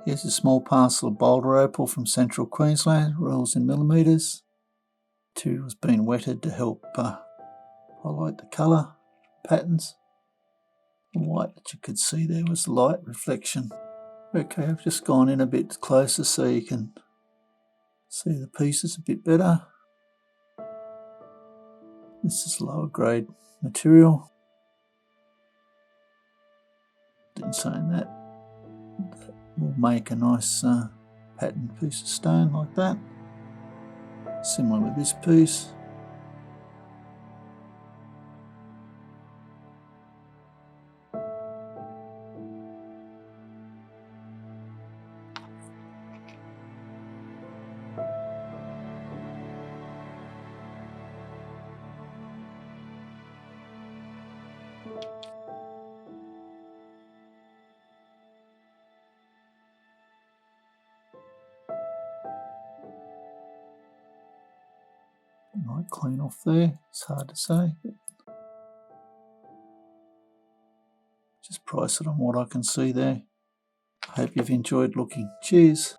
Here's a small parcel of Boulder Opal from central Queensland, rules in millimetres. Material's been wetted to help highlight the colour patterns. The white that you could see there was light reflection. Okay, I've just gone in a bit closer so you can see the pieces a bit better. This is lower grade material. In saying that, will make a nice patterned piece of stone like that. Similar with this piece. Might clean off there, it's hard to say. Just price it on what I can see there. I hope you've enjoyed looking. Cheers.